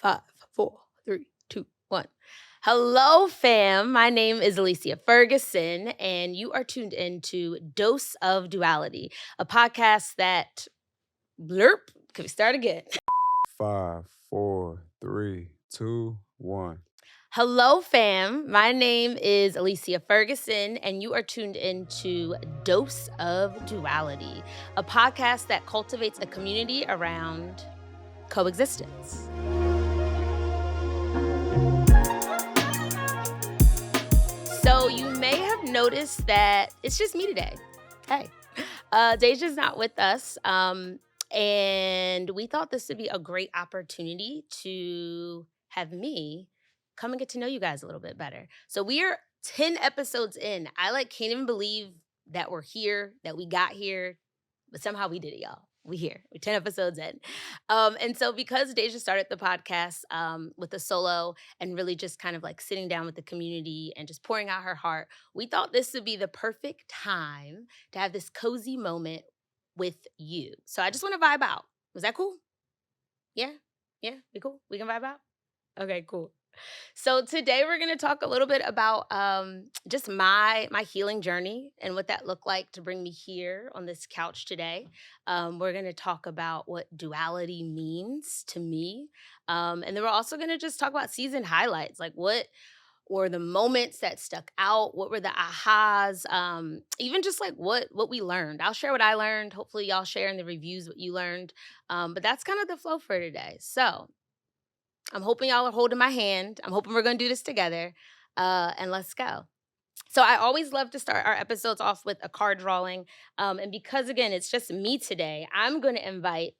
5, 4, 3, 2, 1. Hello, fam. My name is Alicia Ferguson, and you are tuned into Dose of Duality, a podcast that blurp. Can we start again? 5, 4, 3, 2, 1. Hello, fam. My name is Alicia Ferguson, and you are tuned into Dose of Duality, a podcast that cultivates a community around coexistence. So you may have noticed that it's just me today. Hey, Deja's not with us, and we thought this would be a great opportunity to have me come and get to know you guys a little bit better. So we are 10 episodes in. I can't even believe that we're here, that we got here, but somehow we did it, y'all. We here. We're 10 episodes in. And so because Deja started the podcast with a solo and really just kind of like sitting down with the community and just pouring out her heart, we thought this would be the perfect time to have this cozy moment with you. So I just want to vibe out. Was that cool? Yeah? Yeah? We cool? We can vibe out? Okay, cool. So today we're going to talk a little bit about just my healing journey and what that looked like to bring me here on this couch today. We're going to talk about what duality means to me. And then we're also going to just talk about season highlights, like what were the moments that stuck out, what were the ahas, even just like what we learned. I'll share what I learned. Hopefully y'all share in the reviews what you learned. But that's kind of the flow for today. So I'm hoping y'all are holding my hand. I'm hoping we're going to do this together. And let's go. So I always love to start our episodes off with a card drawing. And because, again, it's just me today, I'm going to invite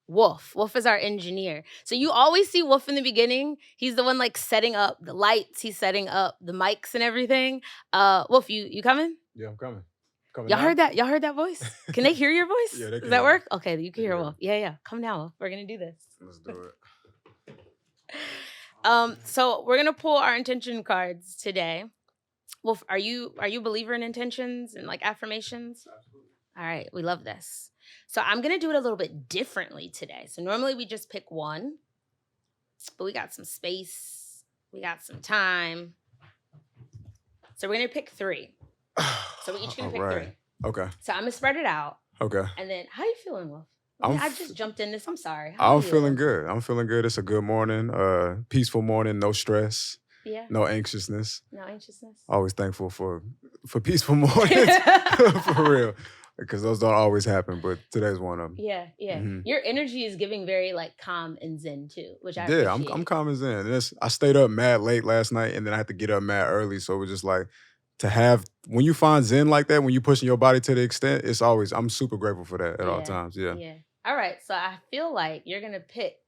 Wolf. Wolf is our engineer. So you always see Wolf in the beginning. He's the one like setting up the lights. He's setting up the mics and everything. Wolf, you coming? Yeah, I'm coming. Y'all heard that? Y'all heard that voice? Can they hear your voice? Yeah, they can. Does that work? Okay, you can hear Wolf. Yeah. Come now, Wolf. We're going to do this. Let's do it. So we're gonna pull our intention cards today. Wolf, are you a believer in intentions and like affirmations? Absolutely. All right, we love this. So I'm gonna do it a little bit differently today. So normally we just pick one, but we got some space, we got some time. So we're gonna pick 3. So we each gonna pick 3. Okay. So I'm gonna spread it out. Okay. And then how you feeling, Wolf? I just jumped in this. I'm sorry. I'm feeling good. It's a good morning. Peaceful morning. No stress. Yeah. No anxiousness. No anxiousness. Always thankful for peaceful mornings. For real. Because those don't always happen, but today's one of them. Yeah. Mm-hmm. Your energy is giving very like calm and zen too, which I appreciate. I'm calm and zen. And I stayed up mad late last night, and then I had to get up mad early. So it was just like to have when you find zen like that, when you're pushing your body to the extent, I'm super grateful for that at all times. Yeah. All right. So I feel like you're gonna pick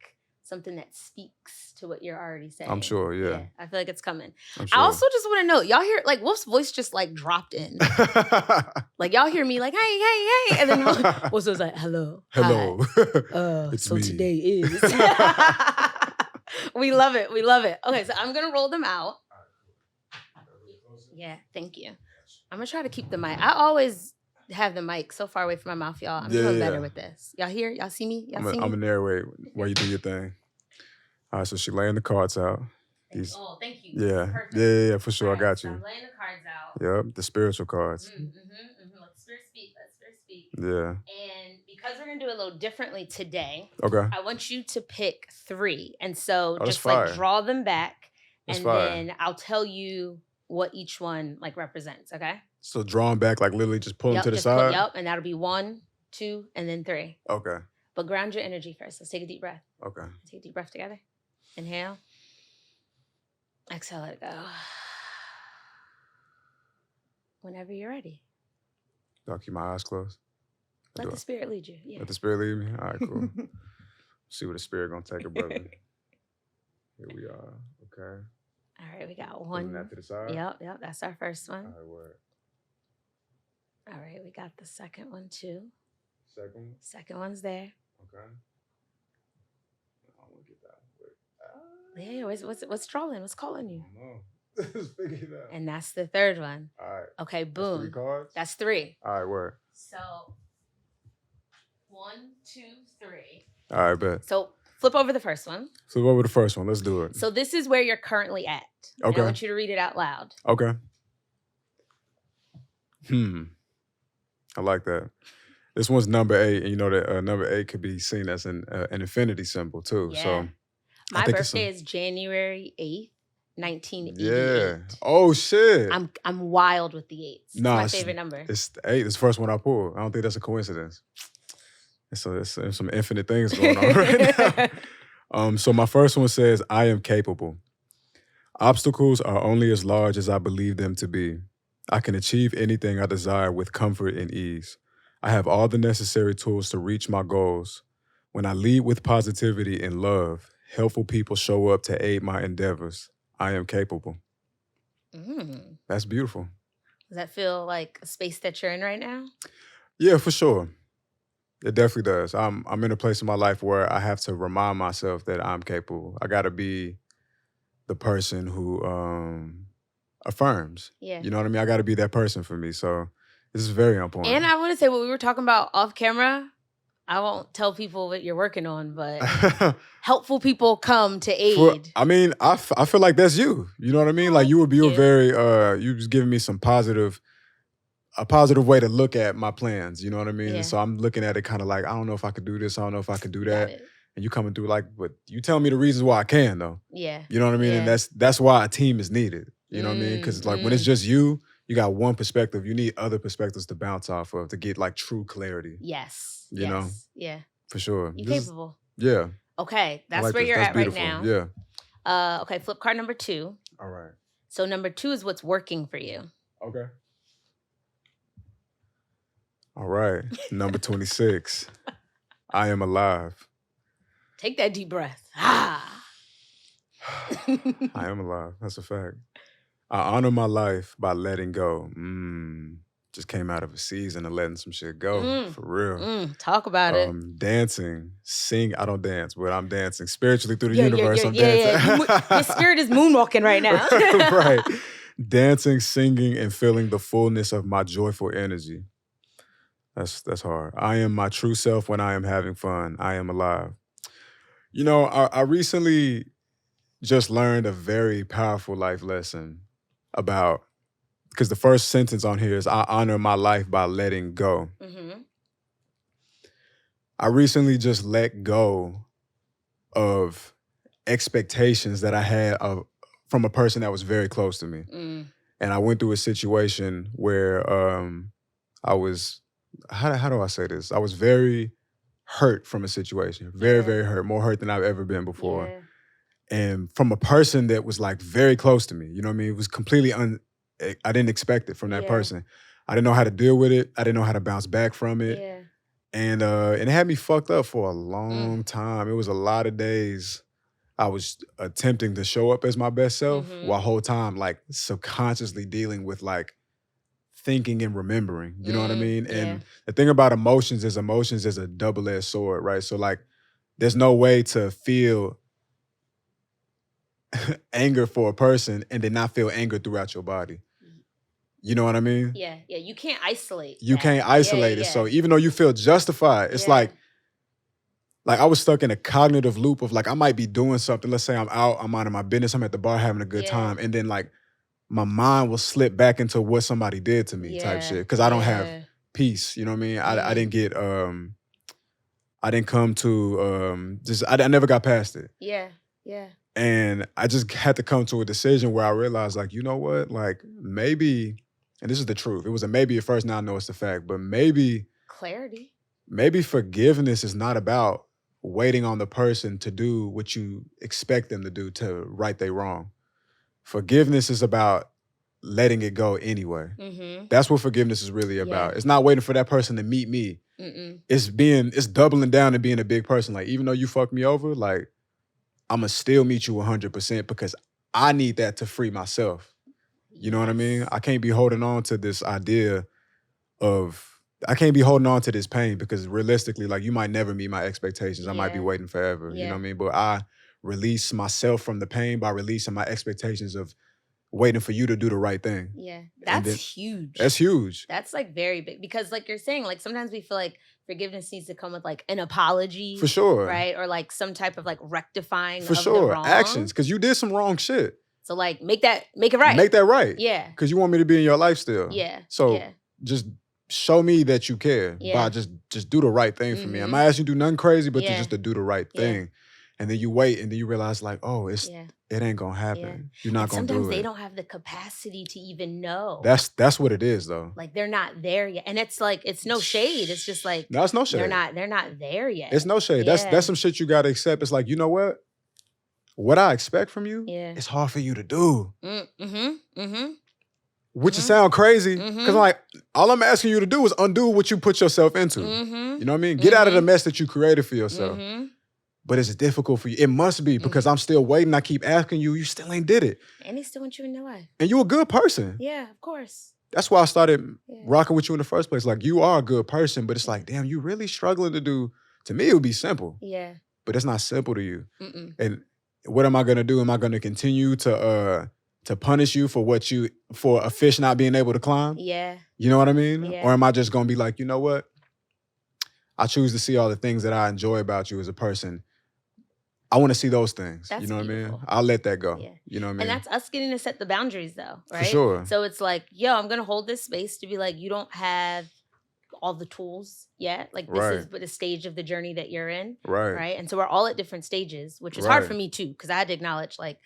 something that speaks to what you're already saying. I'm sure, yeah. I feel like it's coming. I'm sure. I also just want to know, y'all hear like Wolf's voice just like dropped in. Like y'all hear me like, hey, and then Wolf was like, hello. It's so me. today is. We love it. Okay, so I'm gonna roll them out. Yeah, thank you. I'm gonna try to keep the mic. I always have the mic so far away from my mouth, y'all. I'm doing better with this. Y'all hear? Y'all see me? I'm gonna narrate while you do your thing. All right, so she laying the cards out. Thank you. Yeah. Perfect. Yeah, for sure. Right, I got you. So I'm laying the cards out. Yep, the spiritual cards. Let the spirit speak. Yeah. And because we're gonna do it a little differently today, okay, I want you to pick 3. And so just fire. like draw them back, that's and fire. then I'll tell you what each one like represents, okay? So drawing back, like literally just pulling to the side? And that'll be 1, 2, and then 3. Okay. But ground your energy first. Let's take a deep breath. Okay. Take a deep breath together. Inhale. Exhale, let it go. Whenever you're ready. Do I keep my eyes closed? Let the spirit lead you. Yeah. Let the spirit lead me? All right, cool. See where the spirit gonna take it, brother. Here we are. Okay. All right, we got 1. That to the side? Yep. That's our first one. All right, word. All right, we got the second one too. Second? Second one's there. Okay. I want to get that. Yeah, what's trolling? What's calling you? I don't know. Just figure it out. And that's the third one. All right. Okay, boom. That's 3 cards? That's 3. All right, word. So 1, 2, 3. All right, bet. So Flip over the first one. Flip over the first one. Let's do it. So this is where you're currently at. Okay. And I want you to read it out loud. Okay. I like that. This one's number 8, and you know that number 8 could be seen as an infinity symbol too. Yeah. So my birthday is January 8th, 1988. Yeah. Oh shit. I'm wild with the 8s. It's my favorite number. It's the 8. It's the first one I pulled. I don't think that's a coincidence. So there's some infinite things going on right now. So my first one says, I am capable. Obstacles are only as large as I believe them to be. I can achieve anything I desire with comfort and ease. I have all the necessary tools to reach my goals. When I lead with positivity and love, helpful people show up to aid my endeavors. I am capable. That's beautiful. Does that feel like a space that you're in right now? Yeah, for sure. It definitely does. I'm in a place in my life where I have to remind myself that I'm capable. I got to be the person who affirms. Yeah. You know what I mean? I got to be that person for me. So this is very important. And I want to say what we were talking about off camera. I won't tell people what you're working on, but helpful people come to aid. I feel like that's you. You know what I mean? Like you were very, you was giving me a positive way to look at my plans. You know what I mean? Yeah. And so I'm looking at it kind of like, I don't know if I could do this. I don't know if I could do that. And you coming through like, but you tell me the reasons why I can though. Yeah. You know what I mean? Yeah. And that's why a team is needed. You know what I mean? Because like when it's just you got one perspective. You need other perspectives to bounce off of to get like true clarity. Yes. You know? Yeah. For sure. You're capable. Yeah. Okay. That's like where you're at beautiful. Right now. Yeah. Okay. Flip card number 2. All right. So number 2 is what's working for you. Okay. All right. Number 26. I am alive. Take that deep breath. Ah. I am alive. That's a fact. I honor my life by letting go. Just came out of a season of letting some shit go. For real. Talk about it. Dancing, sing. I don't dance, but I'm dancing. Spiritually through the universe, I'm dancing. Your spirit is moonwalking right now. Right. Dancing, singing, and feeling the fullness of my joyful energy. That's hard. I am my true self when I am having fun. I am alive. You know, I recently just learned a very powerful life lesson about, because the first sentence on here is, I honor my life by letting go. I recently just let go of expectations that I had from a person that was very close to me. And I went through a situation where I was, how do I say this? I was very hurt from a situation. Very, very hurt. More hurt than I've ever been before. Yeah. And from a person that was like very close to me. You know what I mean? It was completely I didn't expect it from that person. I didn't know how to deal with it. I didn't know how to bounce back from it. Yeah. And it had me fucked up for a long time. It was a lot of days I was attempting to show up as my best self while whole time like subconsciously dealing with like thinking and remembering. You know what I mean? And the thing about emotions is a double-edged sword, right? So like there's no way to feel anger for a person and then not feel anger throughout your body. You know what I mean? Yeah. You can't isolate. You can't isolate it. So even though you feel justified, it's like I was stuck in a cognitive loop of like, I might be doing something. Let's say I'm out, I'm minding my business, I'm at the bar having a good time. And then like my mind will slip back into what somebody did to me type shit. Cause I don't have peace. You know what I mean? I didn't get, I didn't come to, I never got past it. Yeah. And I just had to come to a decision where I realized like, you know what? Like maybe, and this is the truth. It was a maybe at first, now I know it's the fact, but maybe. Clarity. Maybe forgiveness is not about waiting on the person to do what you expect them to do to right their wrong. Forgiveness is about letting it go anyway. That's what forgiveness is really about. It's not waiting for that person to meet me. It's doubling down and being a big person. Like, even though you fucked me over, like, I'm gonna still meet you 100% because I need that to free myself. You know what I mean? I can't be holding on to this idea of, I can't be holding on to this pain because realistically, like, you might never meet my expectations. I might be waiting forever. You know what I mean? But I release myself from the pain by releasing my expectations of waiting for you to do the right thing. Yeah. That's huge. That's huge. That's like very big because like you're saying, like sometimes we feel like forgiveness needs to come with like an apology. For sure. Right? Or like some type of like rectifying For of sure. the wrong. Actions. Because you did some wrong shit. So like make it right. Make that right. Yeah. Because you want me to be in your life still. Yeah. So just show me that you care. By just do the right thing for me. I'm not asking you to do nothing crazy, but just to do the right thing. And then you wait and then you realize like, oh, it ain't gonna happen. You're not gonna do it. Sometimes they don't have the capacity to even know. That's what it is though. Like they're not there yet. And it's like, it's no shade. It's just like, no, it's no shade. They're not there yet. It's no shade. That's some shit you gotta accept. It's like, you know what? What I expect from you, it's hard for you to do. Which sound crazy. Because like, all I'm asking you to do is undo what you put yourself into. You know what I mean? Get out of the mess that you created for yourself. But it's difficult for you. It must be because I'm still waiting. I keep asking you. You still ain't did it. And they still want you in their life. And you a good person. Yeah, of course. That's why I started rocking with you in the first place. Like, you are a good person, but it's like, damn, you really struggling to do. To me, it would be simple. Yeah. But it's not simple to you. And what am I going to do? Am I going to continue to punish you for a fish not being able to climb? Yeah. You know what I mean? Yeah. Or am I just going to be like, you know what? I choose to see all the things that I enjoy about you as a person. I want to see those things. That's you know beautiful. what I mean? I'll let that go. Yeah. You know what I mean? And that's us getting to set the boundaries though, right? For sure. So it's like, yo, I'm going to hold this space to be like, you don't have all the tools yet. Like this is but a stage of the journey that you're in. Right. And so we're all at different stages, which is hard for me too, because I had to acknowledge like,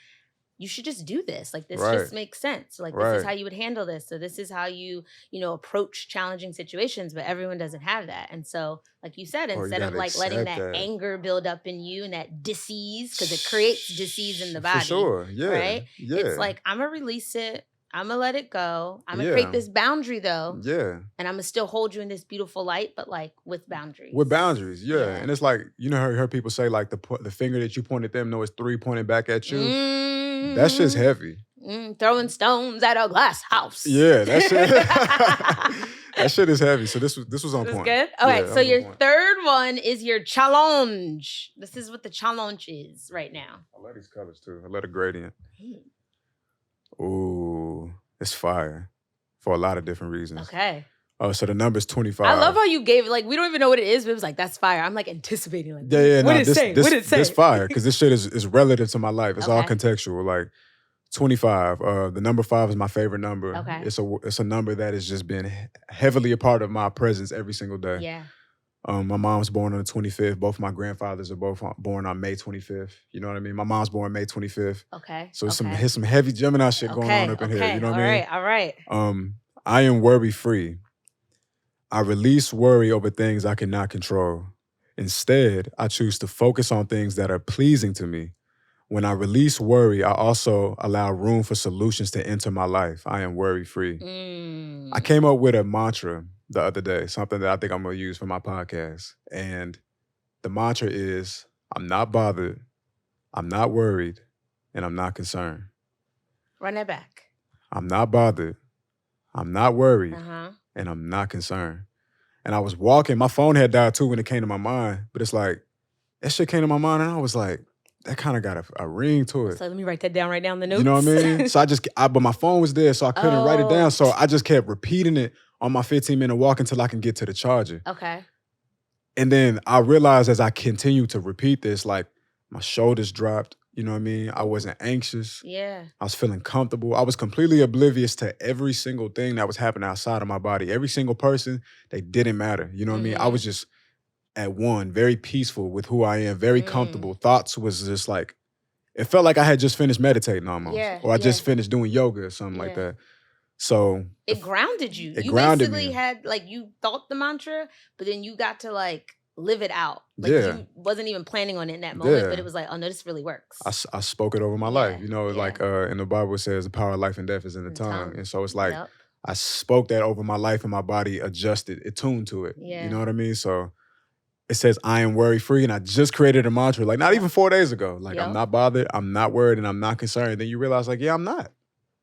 you should just do this. Like this just makes sense. Like this is how you would handle this. So this is how you approach challenging situations, but everyone doesn't have that. And so, like you said, instead of like letting that anger build up in you and that disease, because it creates disease in the body. For sure. Yeah. Right? Yeah. It's like, I'm gonna release it. I'm gonna let it go. I'm gonna create this boundary though. Yeah. And I'm gonna still hold you in this beautiful light, but like with boundaries. With boundaries, yeah. And it's like, you know, heard people say like the finger that you point at them, no, it's three pointing back at you. That shit's heavy. Throwing stones at a glass house. Yeah, that shit. That shit is heavy. So this was on point. Good. Okay, so your third one is your challenge. This is what the challenge is right now. I love these colors too. I love the gradient. Ooh, it's fire for a lot of different reasons. Okay. Oh, so the number's 25. I love how you gave it, like, we don't even know what it is, but it was like, that's fire. I'm like anticipating, like, yeah. What did it say? This fire, because this shit is relative to my life. It's all contextual. Like 25. The number 5 is my favorite number. Okay. It's a number that has just been heavily a part of my presence every single day. Yeah. My mom's born on the 25th. Both my grandfathers are both born on May 25th. You know what I mean? My mom's born May 25th. Okay. So here's some heavy Gemini shit going on up in here. You know what I mean? All right. I am worry-free. I release worry over things I cannot control. Instead, I choose to focus on things that are pleasing to me. When I release worry, I also allow room for solutions to enter my life. I am worry-free. I came up with a mantra the other day, something that I think I'm going to use for my podcast. And the mantra is, I'm not bothered, I'm not worried, and I'm not concerned. Run that back. I'm not bothered, I'm not worried, and I'm not concerned. And I was walking, my phone had died too when it came to my mind, but it's like, that shit came to my mind and I was like, that kind of got a ring to it. So let me write that down right now in the notes. You know what I mean? So but my phone was there, so I couldn't write it down. So I just kept repeating it on my 15-minute walk until I can get to the charger. Okay. And then I realized as I continued to repeat this, like my shoulders dropped. You know what I mean? I wasn't anxious. Yeah. I was feeling comfortable. I was completely oblivious to every single thing that was happening outside of my body. Every single person, they didn't matter. You know what I mean? I was just at one, very peaceful with who I am, very comfortable. Thoughts was just like, it felt like I had just finished meditating almost. Or I just finished doing yoga or something like that. So it grounded you. It grounded basically me. Had like, you thought the mantra, but then you got to like live it out. Like you wasn't even planning on it in that moment, but it was like, oh no, this really works. I spoke it over my life. You know, like in the Bible it says the power of life and death is in the tongue. And so it's like, I spoke that over my life and my body adjusted, attuned to it. You know what I mean? So it says, I am worry-free, and I just created a mantra, like not even 4 days ago. Like, I'm not bothered, I'm not worried, and I'm not concerned. And then you realize, like, yeah, I'm not.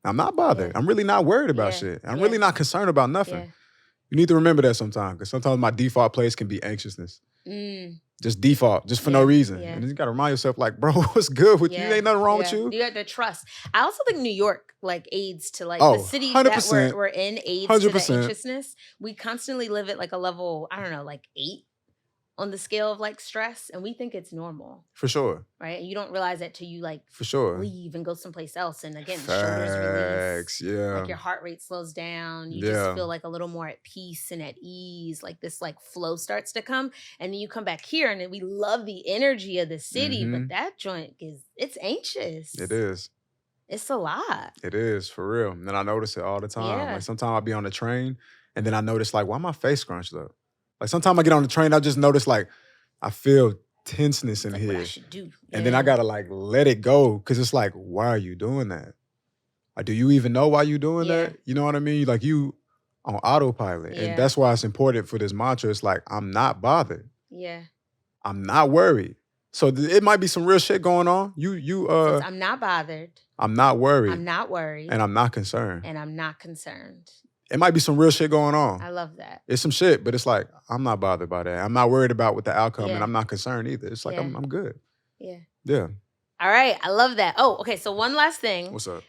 I'm not bothered. I'm really not worried about shit. I'm really not concerned about nothing. You need to remember that sometimes, because sometimes my default place can be anxiousness. Just default, just for no reason. And then you gotta remind yourself, like, bro, what's good with you? Ain't nothing wrong with you. You have to trust. I also think New York, like, aids to, like, the city 100%, that we're in aids 100%. to the anxiousness. We constantly live at, like, a level, I don't know, like 8 on the scale of like stress, and we think it's normal, For sure. right? And you don't realize that till you like For sure. leave and go someplace else. And again, shoulders release. Facts. Yeah. Like your heart rate slows down. You Yeah. just feel like a little more at peace and at ease. Like this like flow starts to come. And then you come back here and then we love the energy of the city, but that joint it's anxious. It is. It's a lot. It is, for real. And then I notice it all the time. Yeah. Like sometimes I'll be on the train and then I notice like, why my face scrunched up? Like sometimes I get on the train, I just notice like, I feel tenseness in Like here. what I should do. And then I gotta like let it go. Cause it's like, why are you doing that? Like, do you even know why you doing that? You know what I mean? Like you on autopilot. Yeah. And that's why it's important for this mantra. It's like, I'm not bothered. Yeah. I'm not worried. So it might be some real shit going on. So I'm not bothered. I'm not worried. I'm not worried. And I'm not concerned. And I'm not concerned. It might be some real shit going on. I love that. It's some shit, but it's like, I'm not bothered by that. I'm not worried about what the outcome, Yeah. and I'm not concerned either. It's like, Yeah. I'm good. Yeah. Yeah. All right. I love that. Oh, okay. So one last thing. What's up?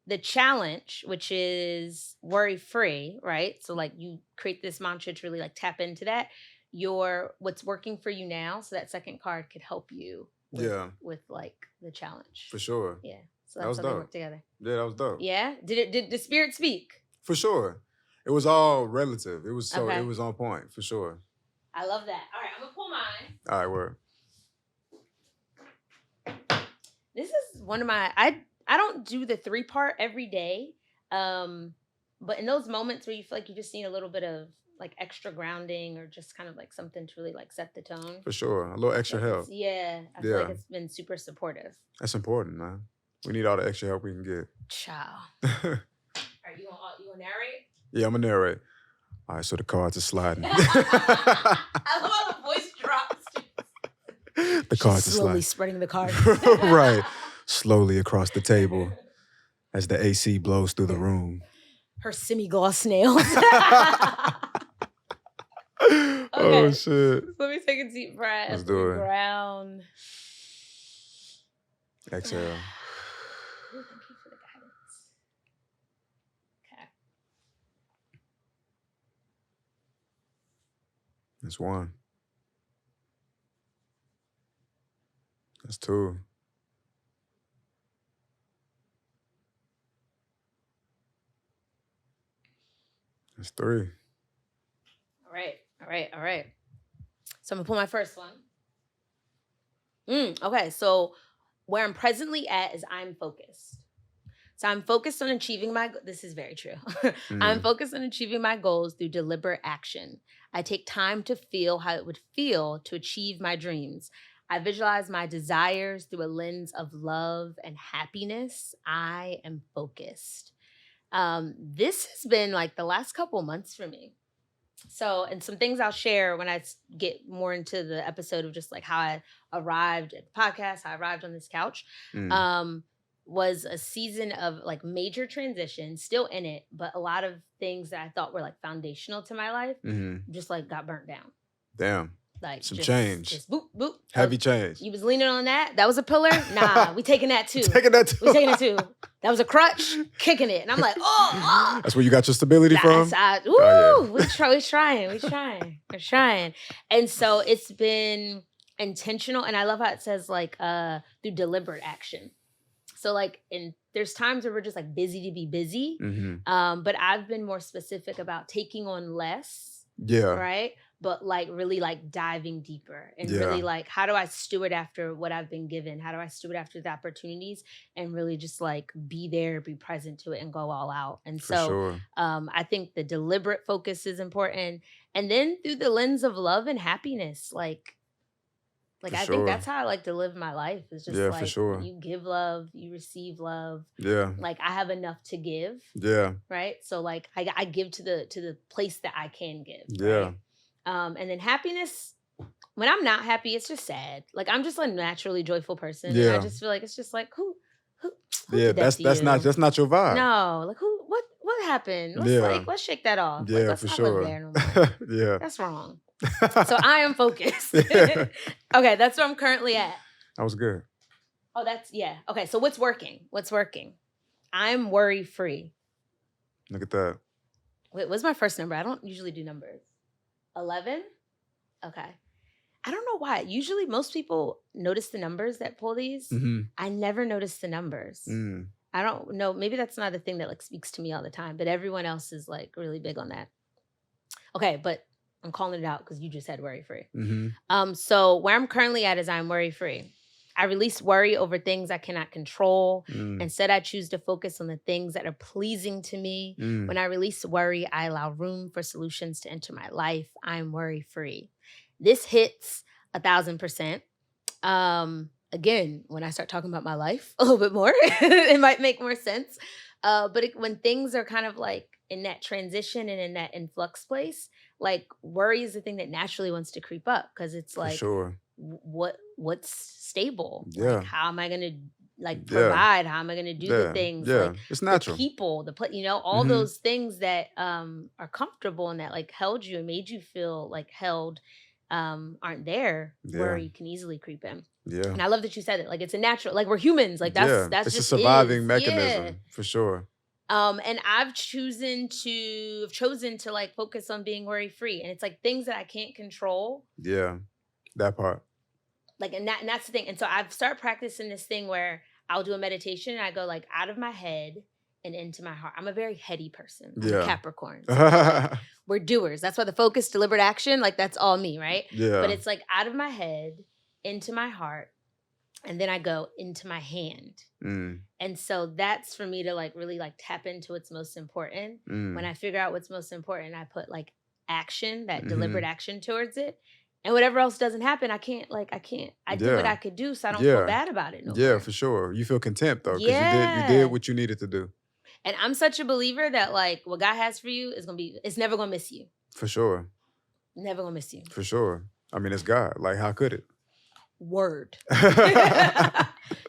The challenge, which is worry-free, right? So like you create this mantra to really like tap into that. What's working for you now. So that second card could help you with like the challenge. For sure. Yeah. So That that's was how they dope. work together. Yeah, that was dope. Yeah. Did the spirit speak? For sure. It was all relative. It was Okay. It was on point, for sure. I love that. All right, I'm gonna pull mine. All right, word. This is one of my I don't do the 3-part every day. But in those moments where you feel like you just need a little bit of like extra grounding or just kind of like something to really like set the tone. For sure. A little extra help. Yeah. I feel like it's been super supportive. That's important, man. We need all the extra help we can get. Ciao. All right, you gonna narrate? Yeah, I'm gonna narrate. All right, so the cards are sliding. I love how the voice drops. The cards are slowly sliding. spreading the cards. Right. Slowly across the table as the AC blows through the room. Her semi-gloss nails. Oh, shit. Let me take a deep breath. Let's do it. Ground. Exhale. Ooh, thank you for the guidance. Okay. That's one. That's two. That's three. All right. So I'm gonna pull my first one. Okay, so where I'm presently at is I'm focused. So I'm focused on achieving this is very true. I'm focused on achieving my goals through deliberate action. I take time to feel how it would feel to achieve my dreams. I visualize my desires through a lens of love and happiness. I am focused. This has been like the last couple months for me. So, and some things I'll share when I get more into the episode of just like how I arrived at the podcast, how I arrived on this couch, was a season of like major transition, still in it, but a lot of things that I thought were like foundational to my life just like got burnt down. Damn. Like some change. Just boop, boop. Heavy change. You was leaning on that? That was a pillar? Nah, we taking that too. Taking that too. We taking it too. That was a crutch, kicking it. And I'm like, oh. That's where you got your stability from? We're trying. And so it's been intentional. And I love how it says like through deliberate action. So like, there's times where we're just like busy to be busy. But I've been more specific about taking on less. Yeah. Right? But like really like diving deeper and really like, how do I steward after what I've been given? How do I steward after the opportunities and really just like be there, be present to it and go all out? And so I think the deliberate focus is important. And then through the lens of love and happiness, like I think that's how I like to live my life. It's just like you give love, you receive love. Yeah. Like I have enough to give. Yeah. Right. So like I give to the place that I can give. Yeah. Right? And then happiness, when I'm not happy, it's just sad. Like I'm just a naturally joyful person. Yeah. And I just feel like it's just like who yeah, did that that's not your vibe. No, like what happened? Let's shake that off. Yeah, like, let's for not sure. live there no more. Yeah. That's wrong. So I am focused. Yeah. Okay, that's where I'm currently at. That was good. Oh, okay, so what's working? I'm worry-free. Look at that. Wait, what's my first number? I don't usually do numbers. 11? Okay. I don't know why. Usually most people notice the numbers that pull these. I never notice the numbers. I don't know. Maybe that's not a thing that like speaks to me all the time, but everyone else is like really big on that. Okay, but I'm calling it out because you just said worry free. So where I'm currently at is I'm worry free. I release worry over things I cannot control. Instead, I choose to focus on the things that are pleasing to me. When I release worry, I allow room for solutions to enter my life. I'm worry free. This hits 1,000%. Again, when I start talking about my life a little bit more, it might make more sense. But when things are kind of like in that transition and in that influx place, like worry is the thing that naturally wants to creep up because it's like, sure. What's stable? Yeah. Like, how am I gonna like provide? How am I gonna do the things? Like it's natural. The people, all those things that are comfortable and that like held you and made you feel like held aren't there. Worry can easily creep in. Yeah. And I love that you said it. Like it's a natural, like we're humans. Like that's it's just a surviving mechanism for sure. And I've chosen to like focus on being worry free. And it's like things that I can't control. Yeah. That part. Like, and that's the thing. And so I've started practicing this thing where I'll do a meditation and I go like out of my head and into my heart. I'm a very heady person. I'm a Capricorn. So like, we're doers. That's why the focus, deliberate action, like that's all me, right? Yeah. But it's like out of my head, into my heart, and then I go into my hand. And so that's for me to like really like tap into what's most important. When I figure out what's most important, I put like action, that deliberate action towards it. And whatever else doesn't happen, I did what I could do, so I don't feel bad about it no more. Yeah, for sure. You feel contempt though, because you did what you needed to do. And I'm such a believer that like what God has for you it's never gonna miss you. For sure. Never gonna miss you. For sure. I mean, it's God. Like, how could it? Word.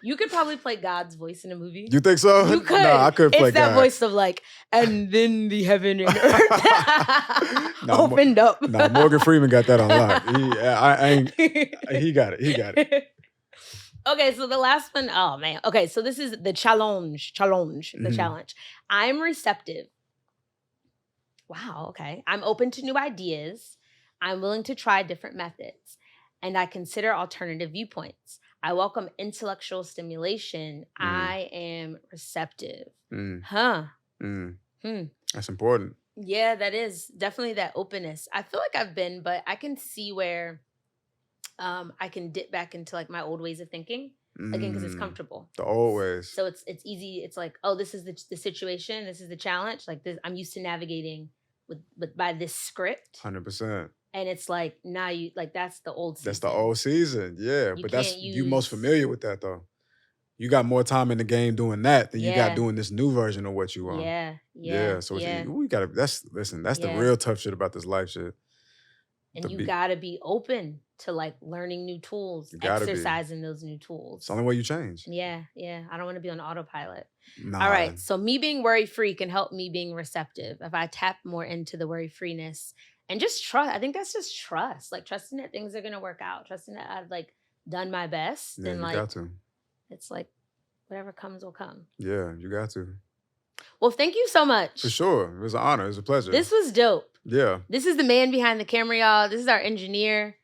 You could probably play God's voice in a movie. You think so? You could. No, I could play God. It's that voice of like, and then the heaven and earth opened up. No, Morgan Freeman got that on lock. He got it. He got it. Okay, so the last one, oh man. Okay, so this is the challenge. The challenge. I'm receptive. Wow, okay. I'm open to new ideas. I'm willing to try different methods. And I consider alternative viewpoints. I welcome intellectual stimulation. I am receptive. That's important. Yeah, that is definitely that openness. I feel like I've been, but I can see where I can dip back into like my old ways of thinking again because it's comfortable. The old ways. So it's easy. It's like, oh, this is the situation. This is the challenge. Like this, I'm used to navigating with by this script. 100%. And it's like now you like that's the old season. That's the old season, yeah. But that's you most familiar with that though. You got more time in the game doing that than you got doing this new version of what you want. Yeah. So we gotta that's the real tough shit about this life shit. And you gotta be open to like learning new tools, exercising those new tools. It's the only way you change. Yeah. I don't want to be on autopilot. Nah. All right. So me being worry free can help me being receptive. If I tap more into the worry freeness. And just trust. I think that's just trust. Like trusting that things are gonna work out. Trusting that I've like done my best. Yeah, and you like got to. It's like whatever comes will come. Yeah, you got to. Well, thank you so much. For sure. It was an honor. It was a pleasure. This was dope. Yeah. This is the man behind the camera, y'all. This is our engineer.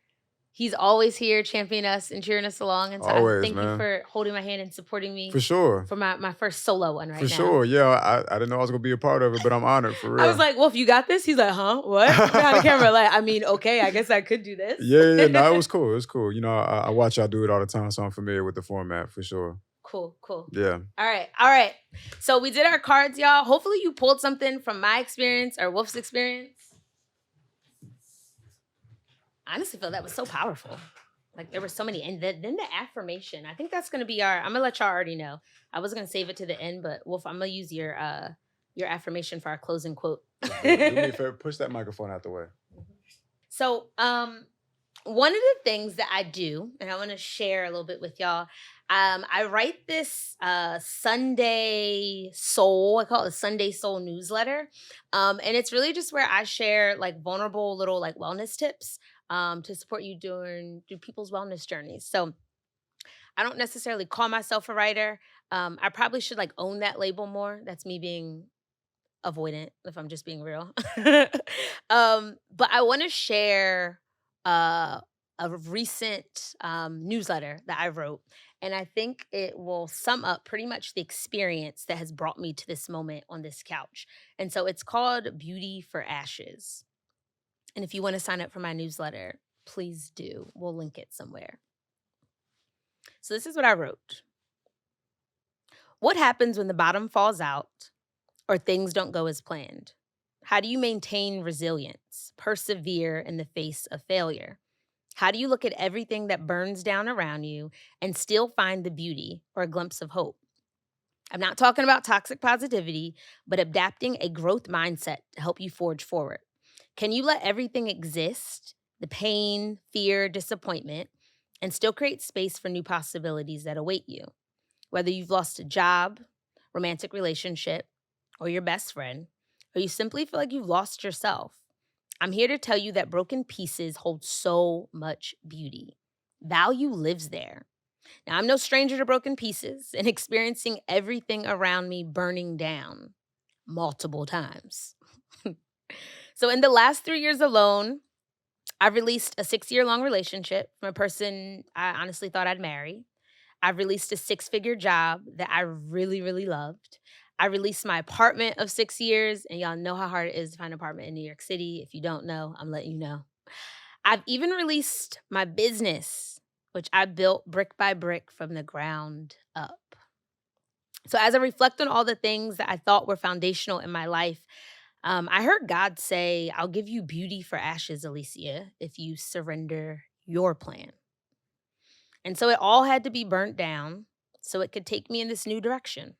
He's always here championing us and cheering us along. And so always, thank you for holding my hand and supporting me. For sure. For my first solo one right now. For sure. Yeah. I didn't know I was going to be a part of it, but I'm honored for real. I was like, Wolf, you got this? He's like, huh? What? Behind the camera. Like, I mean, okay, I guess I could do this. Yeah. No, it was cool. It was cool. You know, I watch y'all do it all the time, so I'm familiar with the format for sure. Cool. Yeah. All right. So we did our cards, y'all. Hopefully you pulled something from my experience or Wolf's experience. I honestly feel that was so powerful. Like there were so many, and then the affirmation. I think that's gonna be I'm gonna let y'all already know. I was gonna save it to the end, but Wolf, I'm gonna use your affirmation for our closing quote. Do me a favor, push that microphone out the way. So, one of the things that I do, and I want to share a little bit with y'all. I write this Sunday Soul. I call it a Sunday Soul newsletter, and it's really just where I share like vulnerable little like wellness tips. To support you through people's wellness journeys. So I don't necessarily call myself a writer. I probably should like own that label more. That's me being avoidant, if I'm just being real. But I want to share uh, a recent newsletter that I wrote. And I think it will sum up pretty much the experience that has brought me to this moment on this couch. And so it's called Beauty for Ashes. And if you want to sign up for my newsletter, please do. We'll link it somewhere. So this is what I wrote. What happens when the bottom falls out or things don't go as planned? How do you maintain resilience, persevere in the face of failure? How do you look at everything that burns down around you and still find the beauty or a glimpse of hope? I'm not talking about toxic positivity, but adapting a growth mindset to help you forge forward. Can you let everything exist, the pain, fear, disappointment, and still create space for new possibilities that await you? Whether you've lost a job, romantic relationship, or your best friend, or you simply feel like you've lost yourself, I'm here to tell you that broken pieces hold so much beauty. Value lives there. Now, I'm no stranger to broken pieces and experiencing everything around me burning down multiple times. So, in the last 3 years alone, I've released a 6 year long relationship from a person I honestly thought I'd marry. I've released a six-figure job that I really, really loved. I released my apartment of 6 years, and y'all know how hard it is to find an apartment in New York City. If you don't know, I'm letting you know. I've even released my business, which I built brick by brick from the ground up. So, as I reflect on all the things that I thought were foundational in my life, I heard God say, I'll give you beauty for ashes, Alicia, if you surrender your plan. And so it all had to be burnt down so it could take me in this new direction.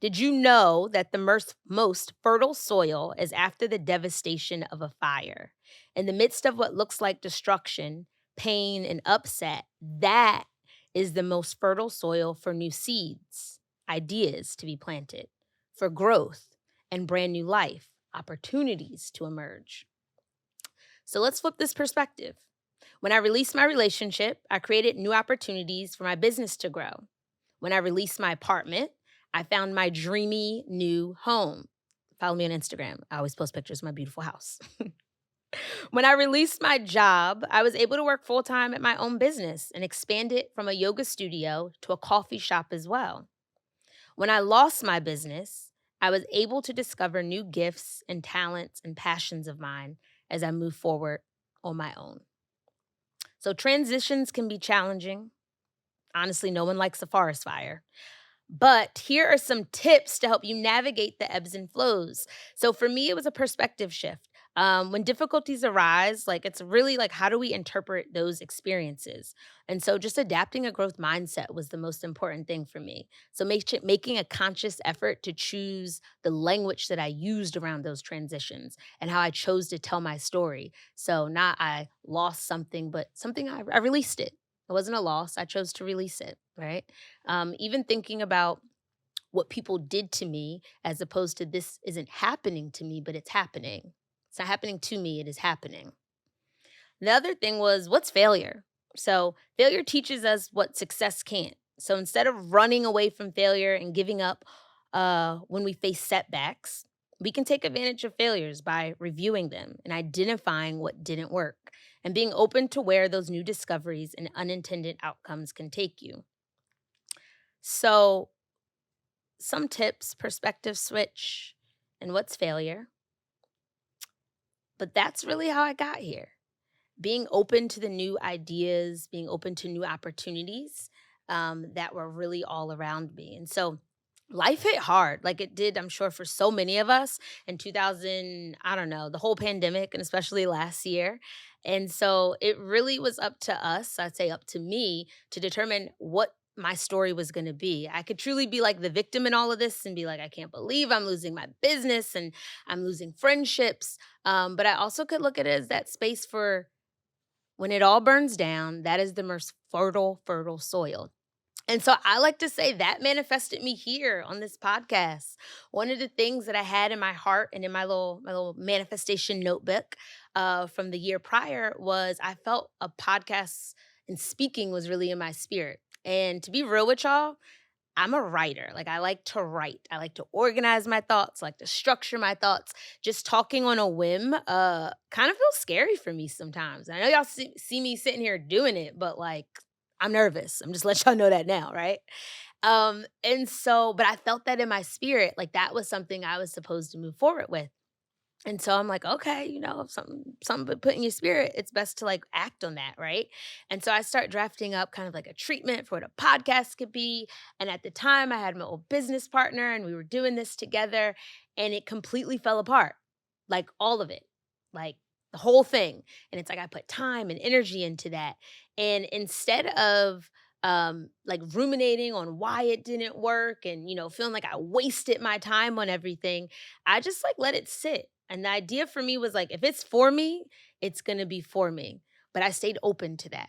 Did you know that the most fertile soil is after the devastation of a fire? In the midst of what looks like destruction, pain, and upset, that is the most fertile soil for new seeds, ideas to be planted, for growth and brand new life, opportunities to emerge. So let's flip this perspective. When I released my relationship, I created new opportunities for my business to grow. When I released my apartment, I found my dreamy new home. Follow me on Instagram. I always post pictures of my beautiful house. When I released my job, I was able to work full time at my own business and expand it from a yoga studio to a coffee shop as well. When I lost my business, I was able to discover new gifts and talents and passions of mine as I move forward on my own. So transitions can be challenging. Honestly, no one likes a forest fire. But here are some tips to help you navigate the ebbs and flows. So for me, it was a perspective shift. When difficulties arise, like it's really like how do we interpret those experiences? And so just adapting a growth mindset was the most important thing for me. So making a conscious effort to choose the language that I used around those transitions and how I chose to tell my story. So not I lost something, but something I released it. It wasn't a loss. I chose to release it, right? Even thinking about what people did to me as opposed to this isn't happening to me, but it's happening. It's not happening to me, it is happening. The other thing was what's failure? So, failure teaches us what success can't. So, instead of running away from failure and giving up when we face setbacks, we can take advantage of failures by reviewing them and identifying what didn't work and being open to where those new discoveries and unintended outcomes can take you. So, some tips, perspective switch, and what's failure. But that's really how I got here. Being open to the new ideas, being open to new opportunities that were really all around me. And so life hit hard, like it did, I'm sure, for so many of us in 2000, I don't know, the whole pandemic, and especially last year. And so it really was up to us, I'd say up to me, to determine what my story was going to be. I could truly be like the victim in all of this and be like, I can't believe I'm losing my business and I'm losing friendships. But I also could look at it as that space for when it all burns down, that is the most fertile soil. And so I like to say that manifested me here on this podcast. One of the things that I had in my heart and in my little manifestation notebook from the year prior was I felt a podcast and speaking was really in my spirit. And to be real with y'all, I'm a writer. Like I like to write. I like to organize my thoughts, I like to structure my thoughts. Just talking on a whim kind of feels scary for me sometimes. I know y'all see me sitting here doing it, but like I'm nervous. I'm just let y'all know that now, right? And so but I felt that in my spirit, like that was something I was supposed to move forward with. And so I'm like, okay, if something but put in your spirit, it's best to like act on that, right? And so I start drafting up kind of like a treatment for what a podcast could be. And at the time, I had my old business partner, and we were doing this together, and it completely fell apart, like all of it, like the whole thing. And it's like I put time and energy into that, and instead of like ruminating on why it didn't work and feeling like I wasted my time on everything, I just like let it sit. And the idea for me was like, if it's for me, it's going to be for me. But I stayed open to that.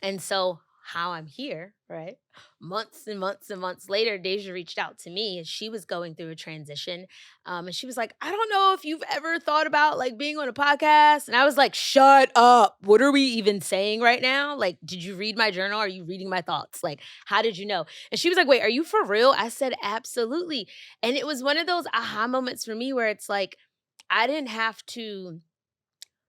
And so, how I'm here, right? Months and months and months later, Deja reached out to me as she was going through a transition. And she was like, I don't know if you've ever thought about like being on a podcast. And I was like, shut up. What are we even saying right now? Like, did you read my journal? Are you reading my thoughts? Like, how did you know? And she was like, wait, are you for real? I said, absolutely. And it was one of those aha moments for me where it's like, I didn't have to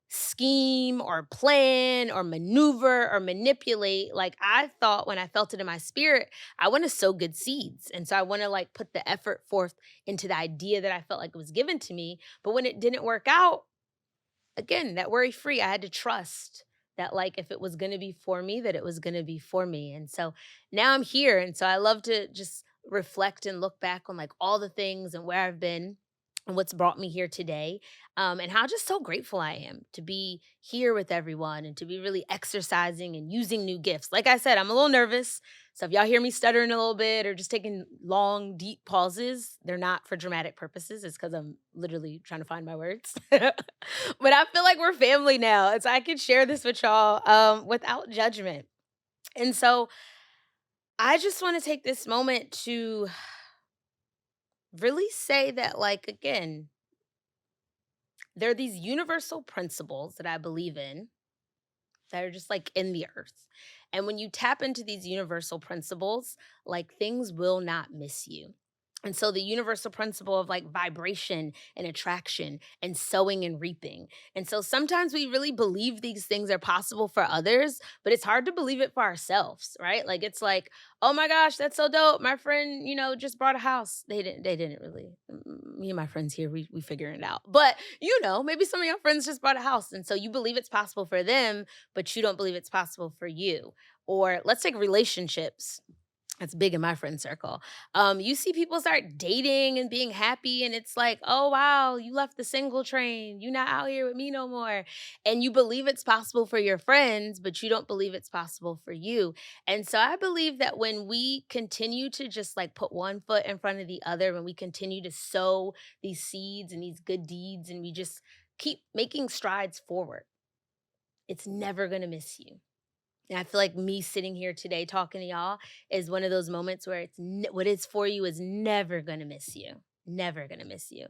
scheme or plan or maneuver or manipulate. Like I thought when I felt it in my spirit, I want to sow good seeds. And so I want to like put the effort forth into the idea that I felt like was given to me. But when it didn't work out, again, that worry free, I had to trust that like if it was going to be for me, that it was going to be for me. And so now I'm here. And so I love to just reflect and look back on like all the things and where I've been and what's brought me here today, and how just so grateful I am to be here with everyone and to be really exercising and using new gifts. Like I said, I'm a little nervous. So if y'all hear me stuttering a little bit or just taking long, deep pauses, they're not for dramatic purposes. It's because I'm literally trying to find my words. But I feel like we're family now. It's I can share this with y'all without judgment. And so I just want to take this moment to really say that, like, again, there are these universal principles that I believe in that are just like in the earth. And when you tap into these universal principles, like things will not miss you. And so the universal principle of like vibration and attraction and sowing and reaping. And so sometimes we really believe these things are possible for others, but it's hard to believe it for ourselves, right? Like it's like, oh my gosh, that's so dope. My friend, just bought a house. They didn't really. Me and my friends here, we figuring it out. But maybe some of your friends just bought a house. And so you believe it's possible for them, but you don't believe it's possible for you. Or let's take relationships. That's big in my friend circle. You see people start dating and being happy, and it's like, oh wow, you left the single train. You're not out here with me no more. And you believe it's possible for your friends, but you don't believe it's possible for you. And so I believe that when we continue to just like put one foot in front of the other, when we continue to sow these seeds and these good deeds, and we just keep making strides forward, it's never gonna miss you. And I feel like me sitting here today talking to y'all is one of those moments where what is for you is never going to miss you. Never going to miss you.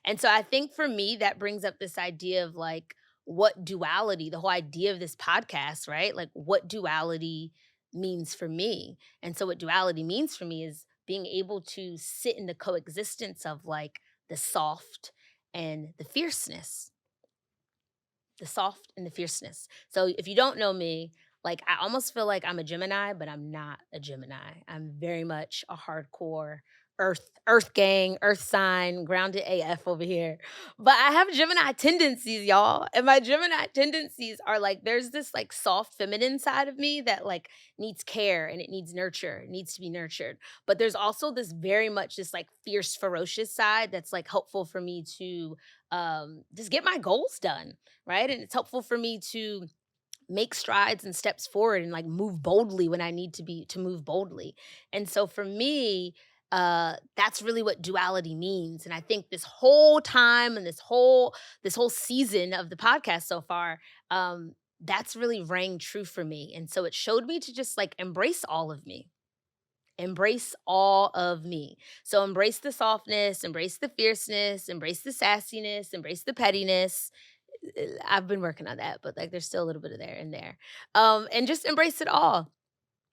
And so I think for me, that brings up this idea of like what duality, the whole idea of this podcast, right? Like what duality means for me. And so what duality means for me is being able to sit in the coexistence of like the soft and the fierceness, the soft and the fierceness. So if you don't know me, like I almost feel like I'm a Gemini, but I'm not a Gemini. I'm very much a hardcore earth gang, earth sign, grounded AF over here. But I have Gemini tendencies, y'all. And my Gemini tendencies are like there's this like soft feminine side of me that like needs care and it needs nurture. It needs to be nurtured. But there's also this very much this like fierce ferocious side that's like helpful for me to just get my goals done, right? And it's helpful for me to make strides and steps forward and like move boldly when I need to move boldly. And so for me, that's really what duality means. And I think this whole time and this whole season of the podcast so far, that's really rang true for me. And so it showed me to just like embrace all of me. Embrace all of me. So embrace the softness, embrace the fierceness, embrace the sassiness, embrace the pettiness. I've been working on that, but like there's still a little bit of there in there. And just embrace it all.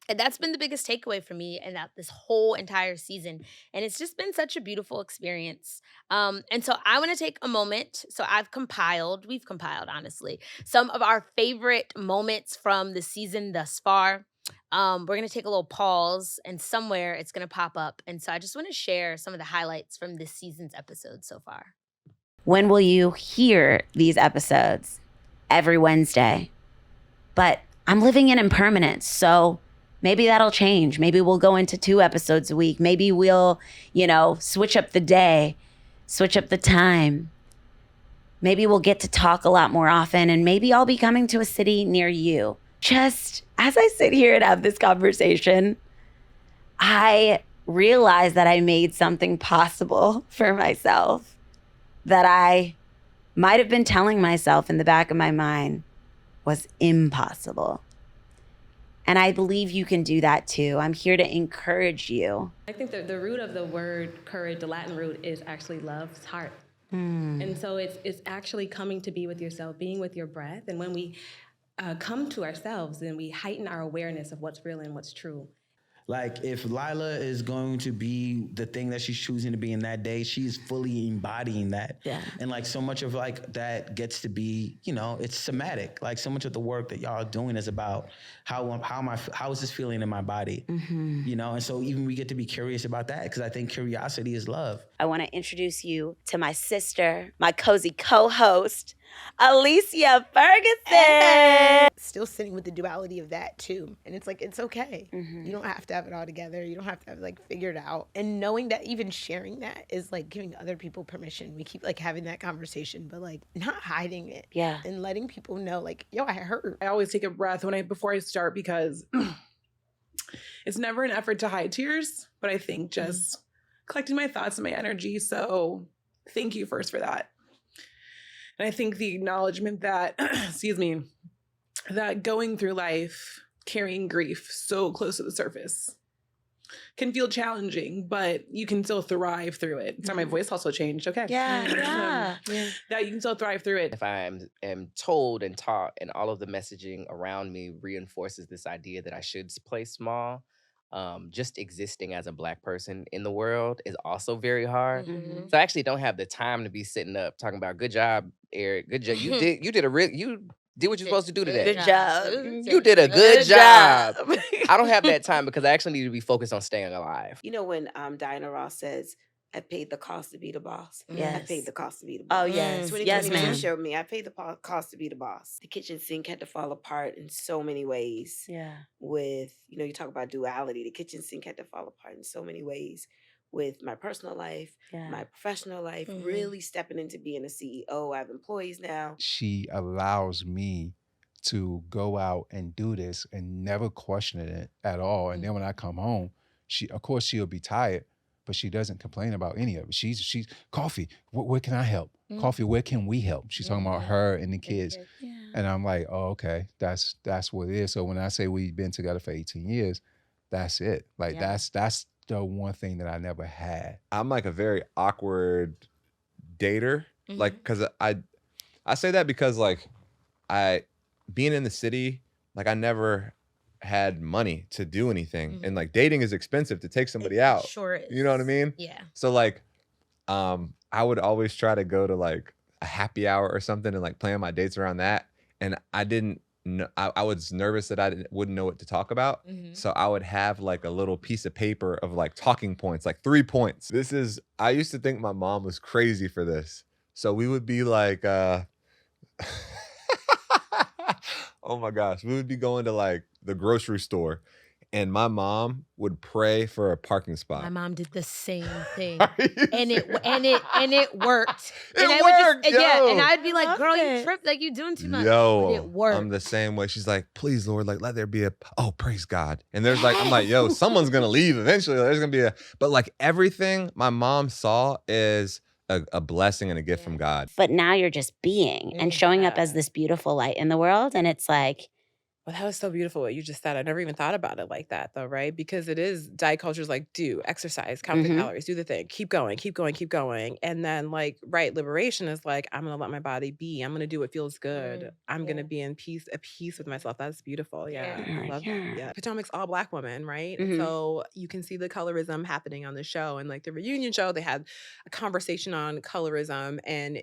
And that's been the biggest takeaway for me and that this whole entire season. And it's just been such a beautiful experience. And so I want to take a moment. So we've compiled, honestly, some of our favorite moments from the season thus far. We're going to take a little pause and somewhere it's going to pop up. And so I just want to share some of the highlights from this season's episodes so far. When will you hear these episodes? Every Wednesday. But I'm living in impermanence, so maybe that'll change. Maybe we'll go into 2 episodes a week. Maybe we'll, switch up the day, switch up the time. Maybe we'll get to talk a lot more often, and maybe I'll be coming to a city near you. Just as I sit here and have this conversation, I realize that I made something possible for myself that I might have been telling myself in the back of my mind was impossible. And I believe you can do that too. I'm here to encourage you. I think the root of the word courage, the Latin root, is actually love's heart. And so it's actually coming to be with yourself, being with your breath. And when we come to ourselves, then we heighten our awareness of what's real and what's true. Like, if Lila is going to be the thing that she's choosing to be in that day, she's fully embodying that. Yeah. And like so much of like that gets to be, it's somatic. Like so much of the work that y'all are doing is about how is this feeling in my body? And so even we get to be curious about that, because I think curiosity is love. I want to introduce you to my sister, my cozy co-host, Alicia Ferguson. Still sitting with the duality of that too. And it's like, it's okay. You don't have to have it all together. You don't have to have it figured out. And knowing that even sharing that is like giving other people permission. We keep having that conversation, but not hiding it. Yeah. And letting people know yo, I hurt. I always take a breath before I start, because it's never an effort to hide tears, but I think just collecting my thoughts and my energy. So thank you first for that. And I think the acknowledgement that, that going through life, carrying grief so close to the surface can feel challenging, but you can still thrive through it. Sorry, my voice also changed. Okay. Yeah. That you can still thrive through it. If I am told and taught and all of the messaging around me reinforces this idea that I should play small, just existing as a Black person in the world is also very hard. So I actually don't have the time to be sitting up talking about, good job, Eric. Good job. You did what you're supposed to do today. Good job. You did a good job. I don't have that time because I actually need to be focused on staying alive. You know when Diana Ross says, I paid the cost to be the boss. Yes. I paid the cost to be the boss. Oh, yes. 2022 Yes, ma'am. showed me I paid the cost to be the boss. The kitchen sink had to fall apart in so many ways. Yeah. With, you talk about duality. The kitchen sink had to fall apart in so many ways with my personal life, my professional life, really stepping into being a CEO. I have employees now. She allows me to go out and do this and never question it at all. And then when I come home, she'll be tired, but she doesn't complain about any of it. She's Coffee, where can I help? Coffee, where can we help? She's talking about her and the kids. And I'm like, oh, okay, that's what it is. So when I say we've been together for 18 years, that's it. That's the one thing that I never had. I'm a very awkward dater. Cause I say that because being in the city, I never had money to do anything. And dating is expensive to take somebody out. Sure is. You know what I mean? Yeah. So I would always try to go to a happy hour or something and plan my dates around that. And I didn't know, I was nervous that I wouldn't know what to talk about. So I would have a little piece of paper of talking points, 3 points. I used to think my mom was crazy for this. So we would be oh my gosh, we would be going to the grocery store and my mom would pray for a parking spot. My mom did the same thing. and it worked. It worked, yo. And I'd be like, girl, you tripped, you doing too much. Yo, but it worked. I'm the same way. She's like, please, Lord, let there be praise God. And there's I'm like, yo, someone's gonna leave eventually. There's gonna be but everything my mom saw is a blessing and a gift from God. But now you're just being and showing up as this beautiful light in the world. And it's Well, that was so beautiful what you just said. I never even thought about it like that, though, right? Because it is diet culture is like, do exercise, count the calories, do the thing, keep going, keep going, keep going. And then, like, right, liberation is like, I'm going to let my body be. I'm going to do what feels good. I'm going to be in peace, at peace with myself. That's beautiful. Yeah. I love that. Yeah. Potomac's all Black women, right? So you can see the colorism happening on the show. And like the reunion show, they had a conversation on colorism, and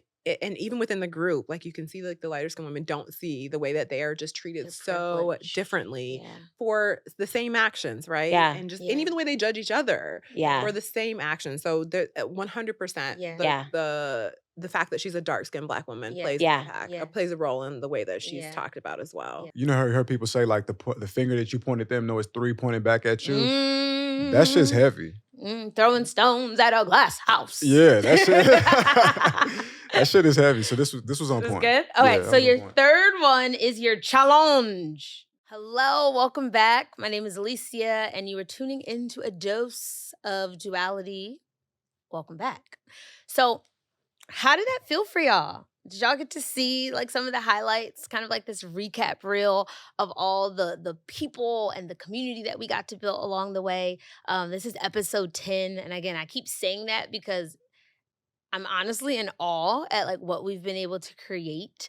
even within the group, like you can see like the lighter skinned women don't see the way that they are just treated so differently for the same actions, right? Yeah. And and even the way they judge each other for the same actions. So 100% the fact that she's a dark skinned Black woman plays an impact, plays a role in the way that she's talked about as well. You know, heard people say like the finger that you point at them, no, it's 3 pointing back at you. That shit's heavy. Throwing stones at a glass house. Yeah, that shit. That shit is heavy. So this was on point. Good. All right. So your third one is your challenge. Hello, welcome back. My name is Alicia, and you are tuning into a dose of duality. Welcome back. So, how did that feel for y'all? Did y'all get to see like some of the highlights, kind of like this recap reel of all the people and the community that we got to build along the way? This is episode 10. And again, I keep saying that because I'm honestly in awe at like what we've been able to create,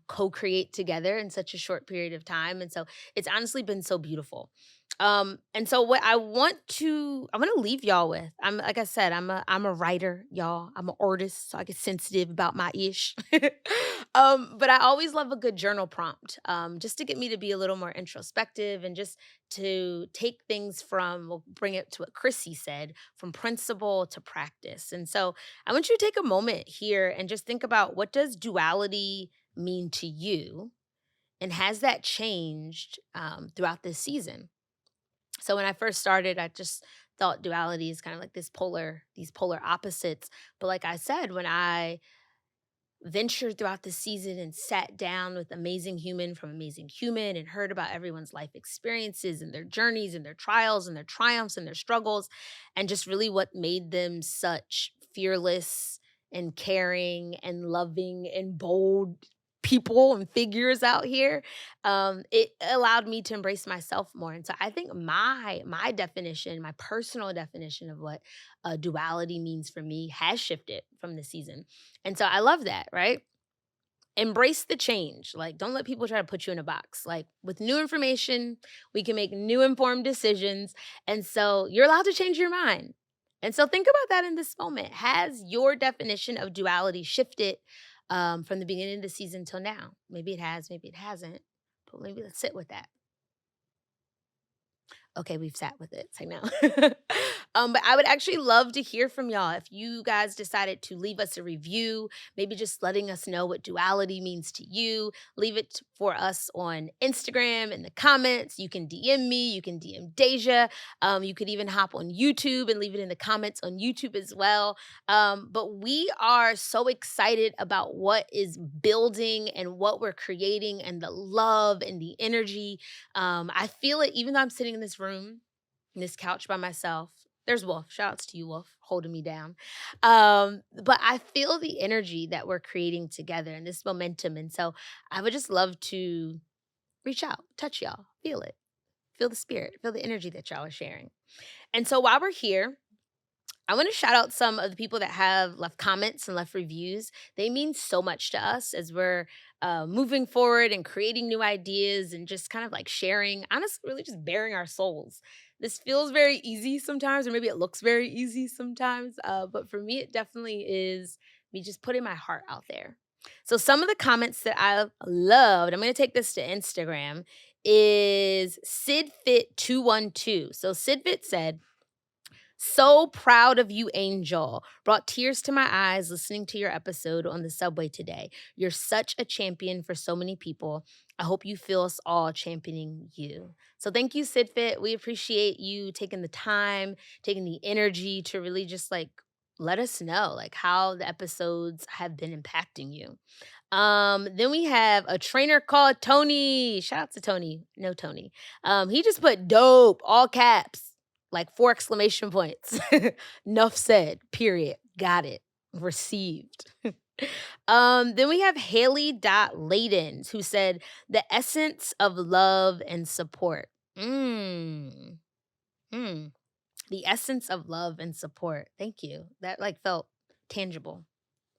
co-create together in such a short period of time. And so it's honestly been so beautiful. And so what I'm going to leave y'all with, like I said, I'm a writer, y'all. I'm an artist, so I get sensitive about my ish. But I always love a good journal prompt, just to get me to be a little more introspective and just to take things we'll bring it to what Chrissy said, from principle to practice. And so I want you to take a moment here and just think about, what does duality mean to you? And has that changed throughout this season? So when I first started, I just thought duality is kind of like these polar opposites. But like I said, when I ventured throughout the season and sat down with amazing human from amazing human and heard about everyone's life experiences and their journeys and their trials and their triumphs and their struggles, and just really what made them such fearless and caring and loving and bold people and figures out here, it allowed me to embrace myself more. And so I think my definition, my personal definition of what duality means for me has shifted from the season. And so I love that, right? Embrace the change. Like, don't let people try to put you in a box. Like, with new information, we can make new informed decisions. And so you're allowed to change your mind. And so think about that in this moment. Has your definition of duality shifted from the beginning of the season till now? Maybe it has, maybe it hasn't, but maybe let's sit with that. Okay, we've sat with it. Say no. But I would actually love to hear from y'all. If you guys decided to leave us a review, maybe just letting us know what duality means to you, leave it for us on Instagram in the comments. You can DM me, you can DM Deja. You could even hop on YouTube and leave it in the comments on YouTube as well. But we are so excited about what is building and what we're creating and the love and the energy. I feel it even though I'm sitting in this room, in this couch by myself. There's Wolf. Shout outs to you, Wolf, holding me down. But I feel the energy that we're creating together and this momentum. And so I would just love to reach out, touch y'all, feel it, feel the spirit, feel the energy that y'all are sharing. And so while we're here, I want to shout out some of the people that have left comments and left reviews. They mean so much to us as we're moving forward and creating new ideas and just kind of like sharing, honestly, really just bearing our souls. This feels very easy sometimes, or maybe it looks very easy sometimes. But for me, it definitely is me just putting my heart out there. So some of the comments that I loved, I'm going to take this to Instagram, is SidFit212. So SidFit said, "So proud of you, Angel. Brought tears to my eyes listening to your episode on the subway today. You're such a champion for so many people. I hope you feel us all championing you." So thank you, SidFit. We appreciate you taking the time, taking the energy to really just like let us know like how the episodes have been impacting you. Then we have a trainer called Tony. Shout out to Tony. No, Tony. He just put dope, all caps, like 4 exclamation points. Enough said, period. Got it. Received. Then we have Haley.Ladens, who said, the essence of love and support. The essence of love and support. Thank you. That felt tangible.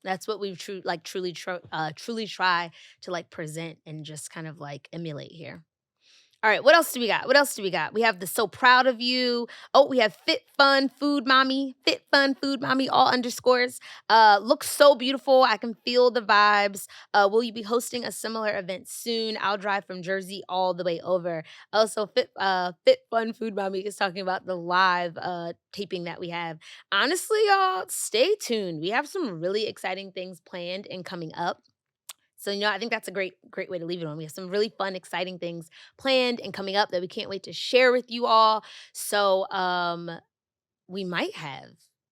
That's what we've truly try to present and just kind of emulate here. All right, what else do we got? We have the so proud of you. Oh, we have Fit Fun Food Mommy, all underscores. Looks so beautiful. I can feel the vibes. Will you be hosting a similar event soon? I'll drive from Jersey all the way over. Also, Fit Fun Food Mommy is talking about the live taping that we have. Honestly, y'all, stay tuned. We have some really exciting things planned and coming up. So, I think that's a great way to leave it on. We have some really fun, exciting things planned and coming up that we can't wait to share with you all. So, we might have,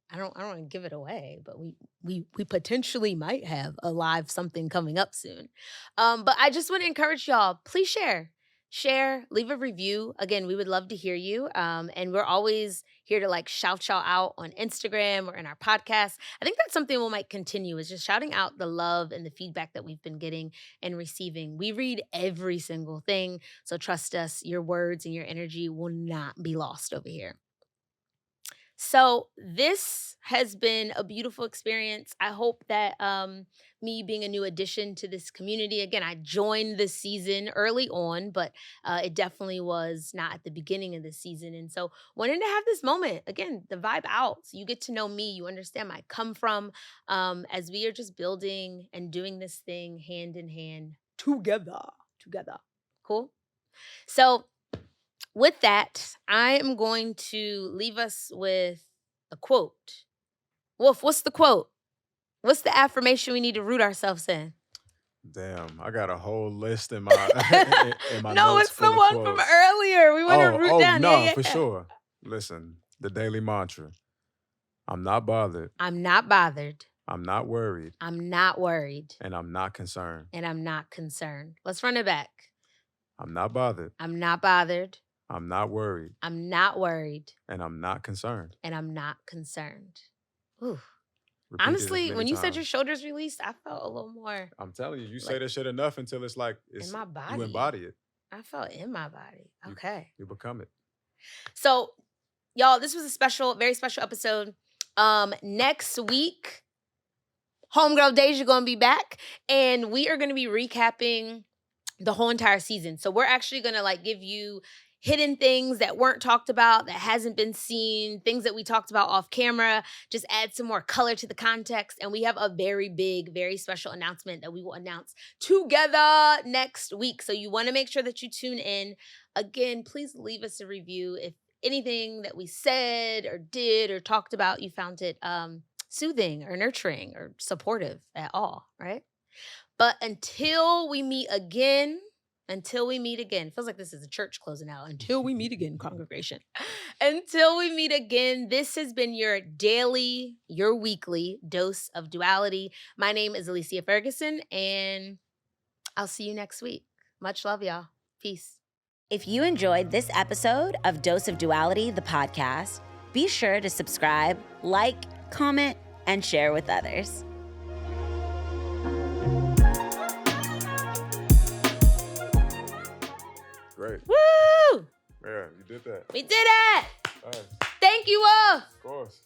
I don't want to give it away, but we potentially might have a live something coming up soon. But I just want to encourage y'all, please share, leave a review. Again, we would love to hear you. And we're always here to shout y'all out on Instagram or in our podcast. I think that's something we might continue, is just shouting out the love and the feedback that we've been getting and receiving. We read every single thing. So trust us, your words and your energy will not be lost over here. So this has been a beautiful experience. I hope that me being a new addition to this community, again, I joined this season early on, but it definitely was not at the beginning of the season. And so wanted to have this moment, again, the vibe out. So you get to know me, you understand where I come from, as we are just building and doing this thing hand in hand together. Cool? So with that, I am going to leave us with a quote. Wolf, what's the quote? What's the affirmation we need to root ourselves in? Damn, I got a whole list in my in my No, notes it's the one from earlier. We want to root down. No, yeah. for sure. Listen, the daily mantra. I'm not bothered. I'm not bothered. I'm not worried. I'm not worried. And I'm not concerned. And I'm not concerned. Let's run it back. I'm not bothered. I'm not bothered. I'm not worried. I'm not worried. And I'm not concerned. And I'm not concerned. Ooh. Repeat Honestly, when you said times. your shoulders released, I felt a little more. I'm telling you, say that shit enough until it's in my body. You embody it. I felt in my body. Okay. You become it. So, y'all, this was a very special episode. Next week, homegirl Deja gonna be back, and we are gonna be recapping the whole entire season. So we're actually gonna give you hidden things that weren't talked about, that hasn't been seen, things that we talked about off camera, just add some more color to the context. And we have a very big, very special announcement that we will announce together next week. So you want to make sure that you tune in. Again, please leave us a review if anything that we said or did or talked about, you found it soothing or nurturing or supportive at all, right? But until we meet again, feels like this is a church closing out. Until we meet again, congregation. Until we meet again, this has been your weekly dose of duality. My name is Alicia Ferguson, and I'll see you next week. Much love, y'all. Peace. If you enjoyed this episode of Dose of Duality, the podcast, be sure to subscribe, comment, and share with others. Great. Woo! Yeah, you did that. We did it! Nice. Thank you all. Of course.